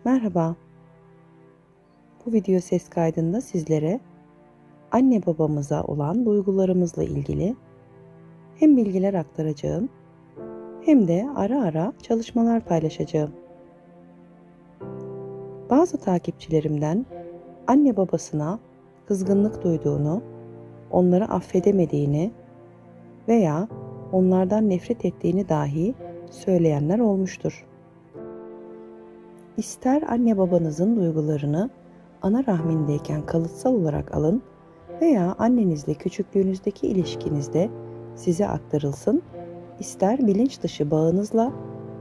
Merhaba, bu video ses kaydında sizlere anne babamıza olan duygularımızla ilgili hem bilgiler aktaracağım hem de ara ara çalışmalar paylaşacağım. Bazı takipçilerimden anne babasına kızgınlık duyduğunu, onları affedemediğini veya onlardan nefret ettiğini dahi söyleyenler olmuştur. İster anne babanızın duygularını ana rahmindeyken kalıtsal olarak alın veya annenizle küçüklüğünüzdeki ilişkinizde size aktarılsın, ister bilinç dışı bağınızla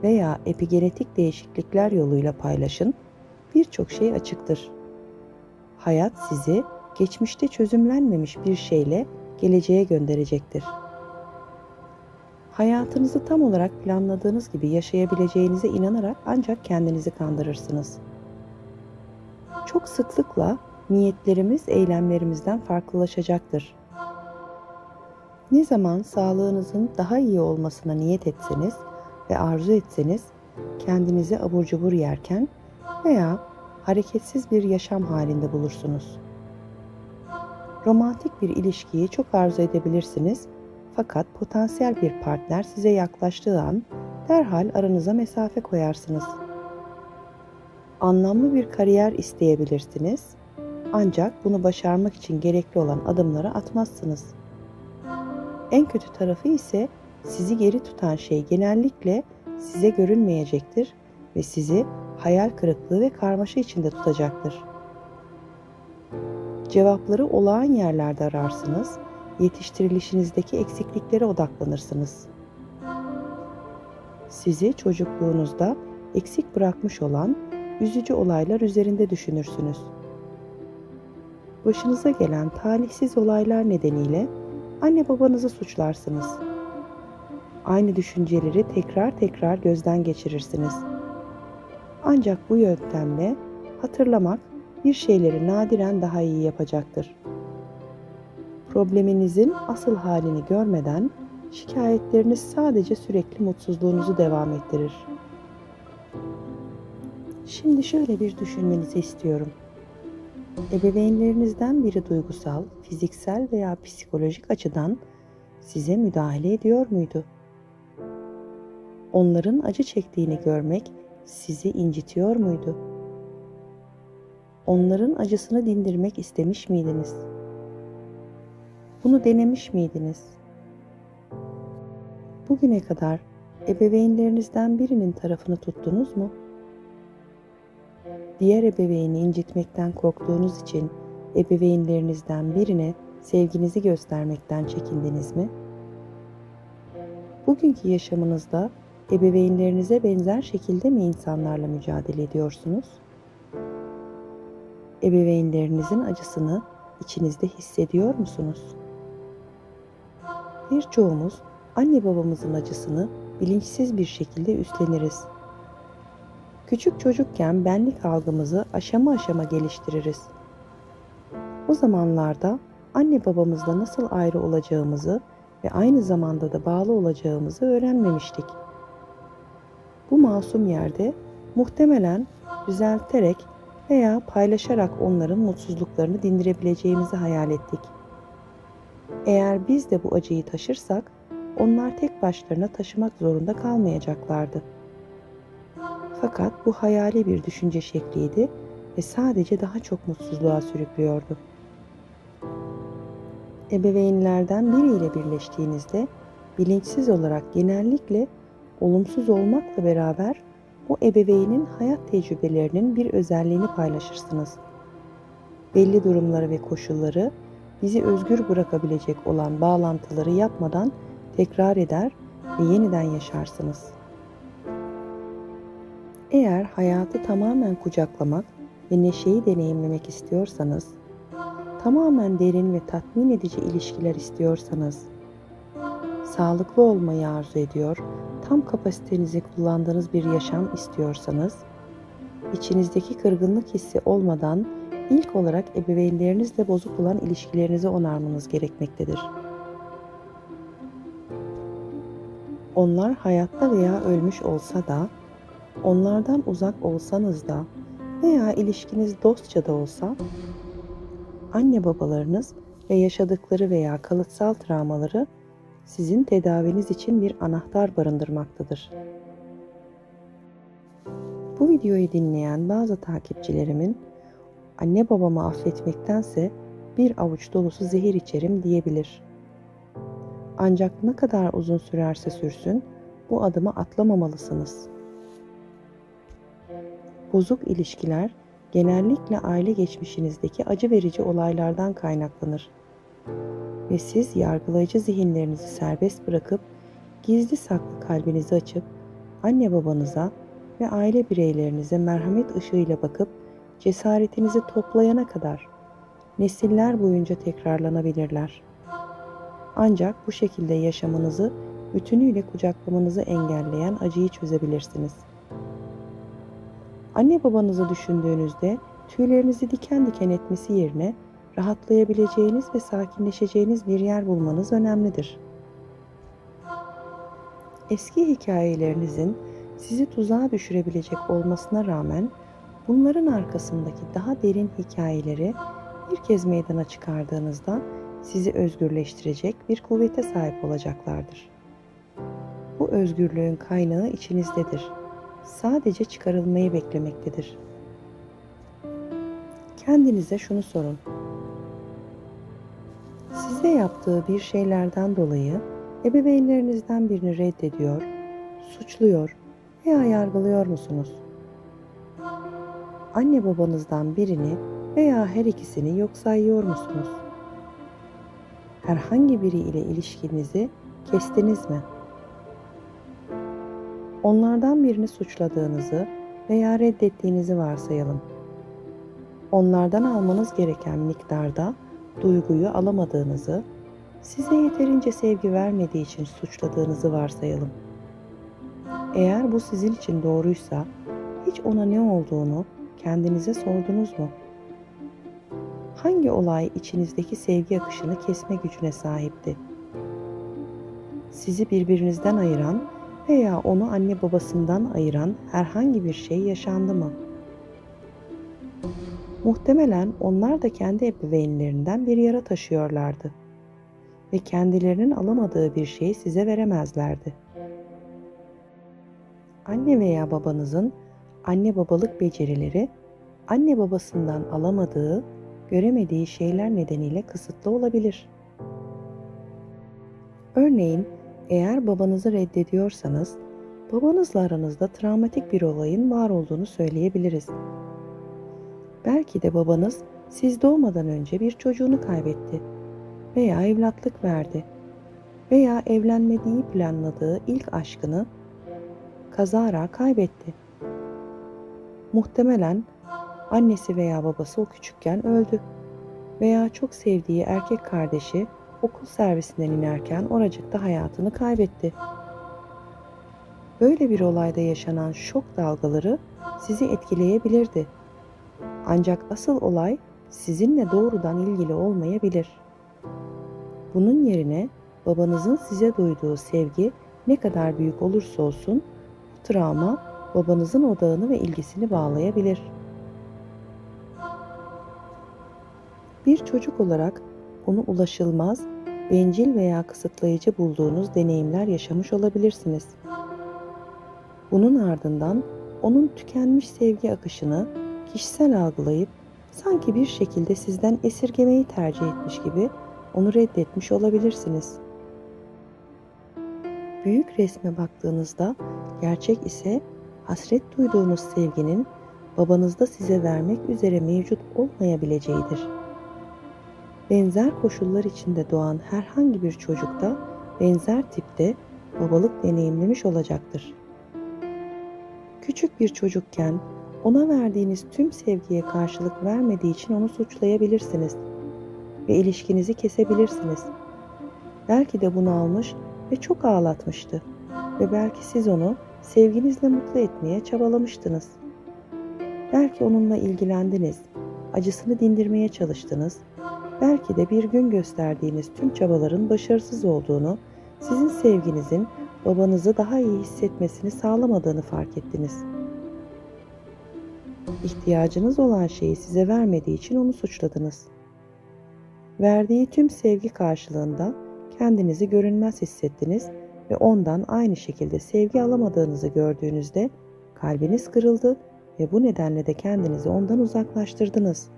veya epigenetik değişiklikler yoluyla paylaşın, birçok şey açıktır. Hayat sizi geçmişte çözümlenmemiş bir şeyle geleceğe gönderecektir. Hayatınızı tam olarak planladığınız gibi yaşayabileceğinize inanarak ancak kendinizi kandırırsınız. Çok sıklıkla niyetlerimiz eylemlerimizden farklılaşacaktır. Ne zaman sağlığınızın daha iyi olmasına niyet etseniz ve arzu etseniz, kendinizi abur cubur yerken veya hareketsiz bir yaşam halinde bulursunuz. Romantik bir ilişkiyi çok arzu edebilirsiniz, fakat potansiyel bir partner size yaklaştığı an derhal aranıza mesafe koyarsınız. Anlamlı bir kariyer isteyebilirsiniz, ancak bunu başarmak için gerekli olan adımları atmazsınız. En kötü tarafı ise sizi geri tutan şey genellikle size görünmeyecektir ve sizi hayal kırıklığı ve karmaşa içinde tutacaktır. Cevapları olağan yerlerde ararsınız, yetiştirilişinizdeki eksikliklere odaklanırsınız. Sizi çocukluğunuzda eksik bırakmış olan üzücü olaylar üzerinde düşünürsünüz. Başınıza gelen talihsiz olaylar nedeniyle anne babanızı suçlarsınız. Aynı düşünceleri tekrar tekrar gözden geçirirsiniz. Ancak bu yöntemle hatırlamak bir şeyleri nadiren daha iyi yapacaktır. Probleminizin asıl halini görmeden şikayetleriniz sadece sürekli mutsuzluğunuzu devam ettirir. Şimdi şöyle bir düşünmenizi istiyorum. Ebeveynlerinizden biri duygusal, fiziksel veya psikolojik açıdan size müdahale ediyor muydu? Onların acı çektiğini görmek sizi incitiyor muydu? Onların acısını dindirmek istemiş miydiniz? Bunu denemiş miydiniz? Bugüne kadar ebeveynlerinizden birinin tarafını tuttunuz mu? Diğer ebeveyni incitmekten korktuğunuz için ebeveynlerinizden birine sevginizi göstermekten çekindiniz mi? Bugünkü yaşamınızda ebeveynlerinize benzer şekilde mi insanlarla mücadele ediyorsunuz? Ebeveynlerinizin acısını içinizde hissediyor musunuz? Birçoğumuz anne babamızın acısını bilinçsiz bir şekilde üstleniriz. Küçük çocukken benlik algımızı aşama aşama geliştiririz. O zamanlarda anne babamızla nasıl ayrı olacağımızı ve aynı zamanda da bağlı olacağımızı öğrenmemiştik. Bu masum yerde muhtemelen düzelterek veya paylaşarak onların mutsuzluklarını dindirebileceğimizi hayal ettik. Eğer biz de bu acıyı taşırsak, onlar tek başlarına taşımak zorunda kalmayacaklardı. Fakat bu hayali bir düşünce şekliydi ve sadece daha çok mutsuzluğa sürüklüyordu. Ebeveynlerden biriyle birleştiğinizde bilinçsiz olarak genellikle olumsuz olmakla beraber o ebeveynin hayat tecrübelerinin bir özelliğini paylaşırsınız. Belli durumları ve koşulları bizi özgür bırakabilecek olan bağlantıları yapmadan tekrar eder ve yeniden yaşarsınız. Eğer hayatı tamamen kucaklamak ve neşeyi deneyimlemek istiyorsanız, tamamen derin ve tatmin edici ilişkiler istiyorsanız, sağlıklı olmayı arzu ediyor, tam kapasitenizi kullandığınız bir yaşam istiyorsanız, içinizdeki kırgınlık hissi olmadan ilk olarak ebeveynlerinizle bozuk olan ilişkilerinizi onarmanız gerekmektedir. Onlar hayatta veya ölmüş olsa da, onlardan uzak olsanız da veya ilişkiniz dostça da olsa, anne babalarınız ve yaşadıkları veya kalıtsal travmaları sizin tedaviniz için bir anahtar barındırmaktadır. Bu videoyu dinleyen bazı takipçilerimin anne babamı affetmektense bir avuç dolusu zehir içerim diyebilir. Ancak ne kadar uzun sürerse sürsün bu adımı atlamamalısınız. Bozuk ilişkiler genellikle aile geçmişinizdeki acı verici olaylardan kaynaklanır. Ve siz yargılayıcı zihinlerinizi serbest bırakıp gizli saklı kalbinizi açıp anne babanıza ve aile bireylerinize merhamet ışığıyla bakıp cesaretinizi toplayana kadar nesiller boyunca tekrarlanabilirler. Ancak bu şekilde yaşamınızı bütünüyle kucaklamanızı engelleyen acıyı çözebilirsiniz. Anne babanızı düşündüğünüzde tüylerinizi diken diken etmesi yerine rahatlayabileceğiniz ve sakinleşeceğiniz bir yer bulmanız önemlidir. Eski hikayelerinizin sizi tuzağa düşürebilecek olmasına rağmen bunların arkasındaki daha derin hikayeleri bir kez meydana çıkardığınızda sizi özgürleştirecek bir kuvvete sahip olacaklardır. Bu özgürlüğün kaynağı içinizdedir. Sadece çıkarılmayı beklemektedir. Kendinize şunu sorun. Size yaptığı bir şeylerden dolayı ebeveynlerinizden birini reddediyor, suçluyor veya yargılıyor musunuz? Anne babanızdan birini veya her ikisini yok sayıyor musunuz? Herhangi biri ile ilişkinizi kestiniz mi? Onlardan birini suçladığınızı veya reddettiğinizi varsayalım. Onlardan almanız gereken miktarda duyguyu alamadığınızı, size yeterince sevgi vermediği için suçladığınızı varsayalım. Eğer bu sizin için doğruysa, hiç ona ne olduğunu kendinize sordunuz mu? Hangi olay içinizdeki sevgi akışını kesme gücüne sahipti? Sizi birbirinizden ayıran veya onu anne babasından ayıran herhangi bir şey yaşandı mı? Muhtemelen onlar da kendi ebeveynlerinden bir yara taşıyorlardı ve kendilerinin alamadığı bir şeyi size veremezlerdi. Anne veya babanızın anne babalık becerileri, anne babasından alamadığı, göremediği şeyler nedeniyle kısıtlı olabilir. Örneğin, eğer babanızı reddediyorsanız, babanızla aranızda travmatik bir olayın var olduğunu söyleyebiliriz. Belki de babanız siz doğmadan önce bir çocuğunu kaybetti veya evlatlık verdi veya evlenmediği planladığı ilk aşkını kazara kaybetti. Muhtemelen annesi veya babası o küçükken öldü veya çok sevdiği erkek kardeşi okul servisinden inerken oracıkta hayatını kaybetti. Böyle bir olayda yaşanan şok dalgaları sizi etkileyebilirdi. Ancak asıl olay sizinle doğrudan ilgili olmayabilir. Bunun yerine babanızın size duyduğu sevgi ne kadar büyük olursa olsun bu travma babanızın odağını ve ilgisini bağlayabilir. Bir çocuk olarak onu ulaşılmaz, bencil veya kısıtlayıcı bulduğunuz deneyimler yaşamış olabilirsiniz. Bunun ardından onun tükenmiş sevgi akışını kişisel algılayıp sanki bir şekilde sizden esirgemeyi tercih etmiş gibi onu reddetmiş olabilirsiniz. Büyük resme baktığınızda gerçek ise hasret duyduğunuz sevginin babanızda size vermek üzere mevcut olmayabileceğidir. Benzer koşullar içinde doğan herhangi bir çocukta benzer tipte babalık deneyimlemiş olacaktır. Küçük bir çocukken ona verdiğiniz tüm sevgiye karşılık vermediği için onu suçlayabilirsiniz ve ilişkinizi kesebilirsiniz. Belki de bunalmış ve çok ağlatmıştı ve belki siz onu sevginizle mutlu etmeye çabalamıştınız. Belki onunla ilgilendiniz, acısını dindirmeye çalıştınız. Belki de bir gün gösterdiğiniz tüm çabaların başarısız olduğunu, sizin sevginizin babanızı daha iyi hissetmesini sağlamadığını fark ettiniz. İhtiyacınız olan şeyi size vermediği için onu suçladınız. Verdiği tüm sevgi karşılığında kendinizi görünmez hissettiniz ve ondan aynı şekilde sevgi alamadığınızı gördüğünüzde kalbiniz kırıldı ve bu nedenle de kendinizi ondan uzaklaştırdınız.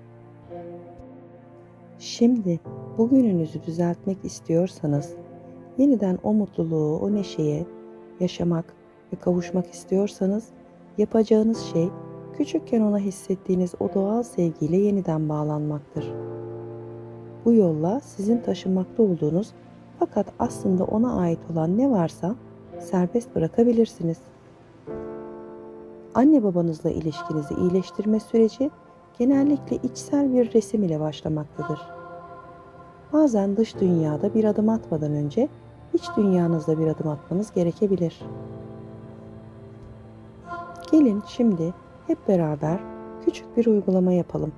Şimdi bugününüzü düzeltmek istiyorsanız, yeniden o mutluluğu, o neşeye yaşamak ve kavuşmak istiyorsanız, yapacağınız şey küçükken ona hissettiğiniz o doğal sevgiyle yeniden bağlanmaktır. Bu yolla sizin taşımakta olduğunuz fakat aslında ona ait olan ne varsa serbest bırakabilirsiniz. Anne babanızla ilişkinizi iyileştirme süreci genellikle içsel bir resim ile başlamaktadır. Bazen dış dünyada bir adım atmadan önce iç dünyanızda bir adım atmanız gerekebilir. Gelin şimdi hep beraber küçük bir uygulama yapalım.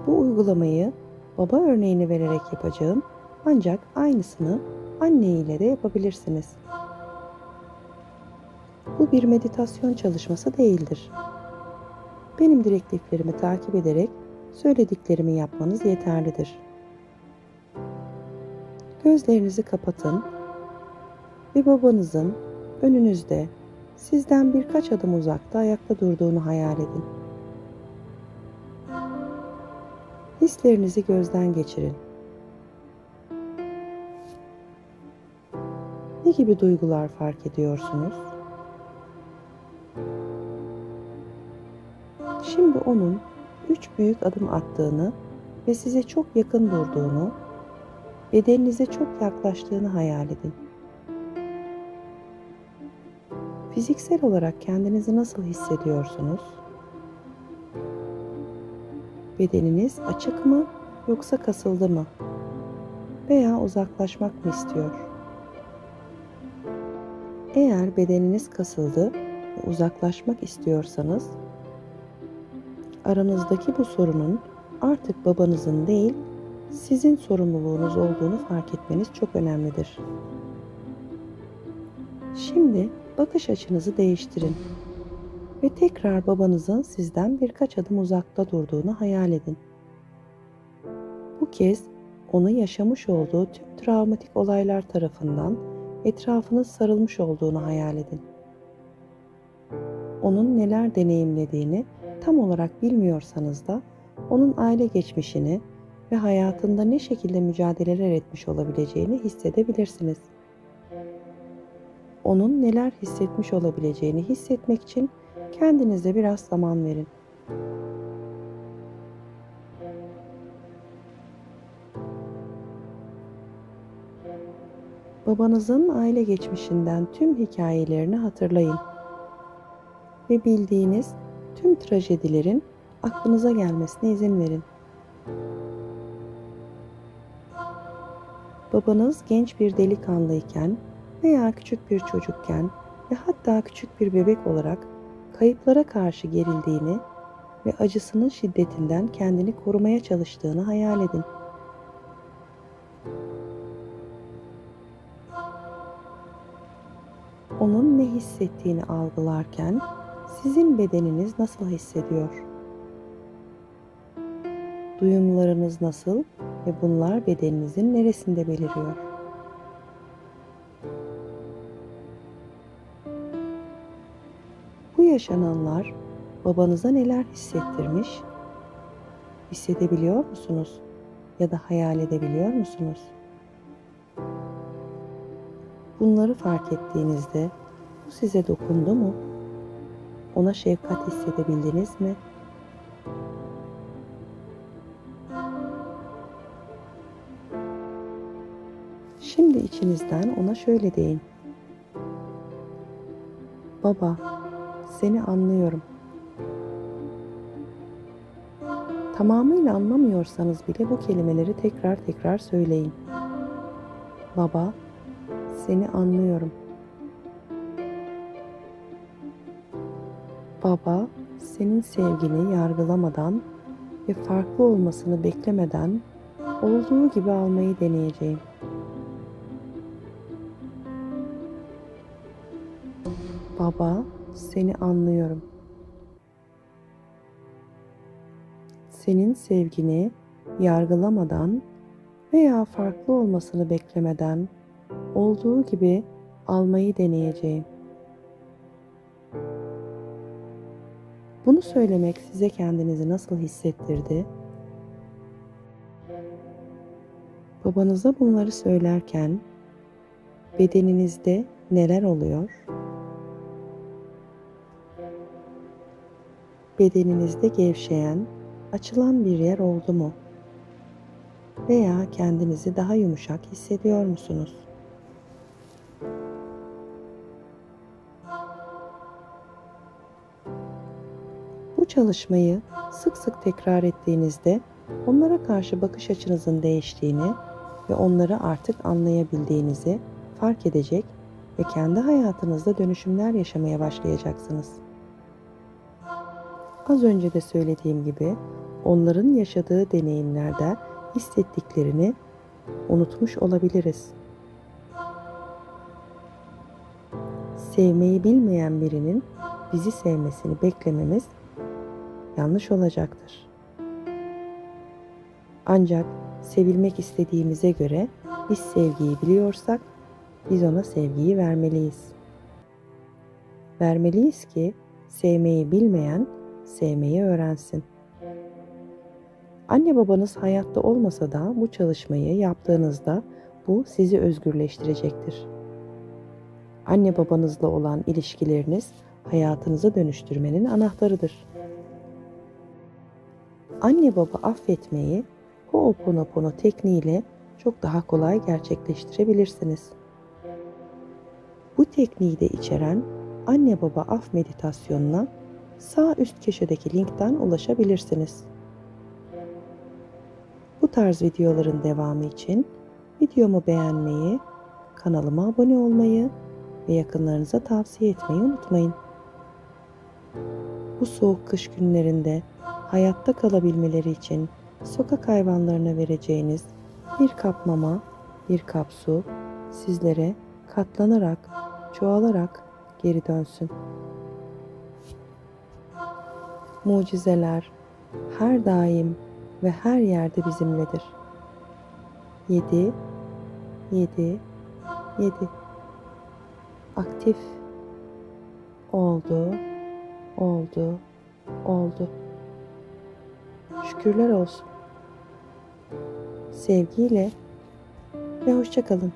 Bu uygulamayı baba örneğini vererek yapacağım, ancak aynısını anne ile de yapabilirsiniz. Bu bir meditasyon çalışması değildir. Benim direktiflerimi takip ederek söylediklerimi yapmanız yeterlidir. Gözlerinizi kapatın ve babanızın önünüzde, sizden birkaç adım uzakta ayakta durduğunu hayal edin. Hislerinizi gözden geçirin. Ne gibi duygular fark ediyorsunuz? Şimdi onun 3 büyük adım attığını ve size çok yakın durduğunu, bedeninize çok yaklaştığını hayal edin. Fiziksel olarak kendinizi nasıl hissediyorsunuz? Bedeniniz açık mı yoksa kasıldı mı? Veya uzaklaşmak mı istiyor? Eğer bedeniniz kasıldı ve uzaklaşmak istiyorsanız, aranızdaki bu sorunun artık babanızın değil, sizin sorumluluğunuz olduğunu fark etmeniz çok önemlidir. Şimdi bakış açınızı değiştirin ve tekrar babanızın sizden birkaç adım uzakta durduğunu hayal edin. Bu kez onu yaşamış olduğu tüm travmatik olaylar tarafından etrafınız sarılmış olduğunu hayal edin. Onun neler deneyimlediğini tam olarak bilmiyorsanız da onun aile geçmişini ve hayatında ne şekilde mücadeleler etmiş olabileceğini hissedebilirsiniz. Onun neler hissetmiş olabileceğini hissetmek için kendinize biraz zaman verin. Babanızın aile geçmişinden tüm hikayelerini hatırlayın ve bildiğiniz tüm trajedilerin aklınıza gelmesine izin verin. Babanız genç bir delikanlıyken veya küçük bir çocukken ve hatta küçük bir bebek olarak kayıplara karşı gerildiğini ve acısının şiddetinden kendini korumaya çalıştığını hayal edin. Onun ne hissettiğini algılarken sizin bedeniniz nasıl hissediyor? Duyumlarınız nasıl ve bunlar bedeninizin neresinde beliriyor? Bu yaşananlar babanıza neler hissettirmiş? Hissedebiliyor musunuz? Ya da hayal edebiliyor musunuz? Bunları fark ettiğinizde bu size dokundu mu? Ona şefkat hissedebildiniz mi? Şimdi içinizden ona şöyle deyin. Baba, seni anlıyorum. Tamamıyla anlamıyorsanız bile bu kelimeleri tekrar tekrar söyleyin. Baba, seni anlıyorum. Baba, senin sevgini yargılamadan ve farklı olmasını beklemeden olduğu gibi almayı deneyeceğim. Baba, seni anlıyorum. senin sevgini yargılamadan veya farklı olmasını beklemeden olduğu gibi almayı deneyeceğim. Bunu söylemek size kendinizi nasıl hissettirdi? Babanıza bunları söylerken bedeninizde neler oluyor? Bedeninizde gevşeyen, açılan bir yer oldu mu? Veya kendinizi daha yumuşak hissediyor musunuz? Bu çalışmayı sık sık tekrar ettiğinizde onlara karşı bakış açınızın değiştiğini ve onları artık anlayabildiğinizi fark edecek ve kendi hayatınızda dönüşümler yaşamaya başlayacaksınız. Az önce de söylediğim gibi onların yaşadığı deneyimlerde hissettiklerini unutmuş olabiliriz. Sevmeyi bilmeyen birinin bizi sevmesini beklememiz yanlış olacaktır. Ancak sevilmek istediğimize göre biz sevgiyi biliyorsak biz ona sevgiyi vermeliyiz. Vermeliyiz ki sevmeyi bilmeyen sevmeyi öğrensin. Anne babanız hayatta olmasa da bu çalışmayı yaptığınızda bu sizi özgürleştirecektir. Anne babanızla olan ilişkileriniz hayatınızı dönüştürmenin anahtarıdır. Anne baba affetmeyi Ho'oponopono tekniğiyle çok daha kolay gerçekleştirebilirsiniz. Bu tekniği de içeren anne baba af meditasyonuna sağ üst köşedeki linkten ulaşabilirsiniz. Bu tarz videoların devamı için videomu beğenmeyi, kanalıma abone olmayı ve yakınlarınıza tavsiye etmeyi unutmayın. Bu soğuk kış günlerinde hayatta kalabilmeleri için sokak hayvanlarına vereceğiniz bir kap mama, bir kap su sizlere katlanarak, çoğalarak geri dönsün. Mucizeler her daim ve her yerde bizimledir. 7, 7, 7. Aktif. Oldu, oldu, oldu. Şükürler olsun. Sevgiyle ve hoşça kalın.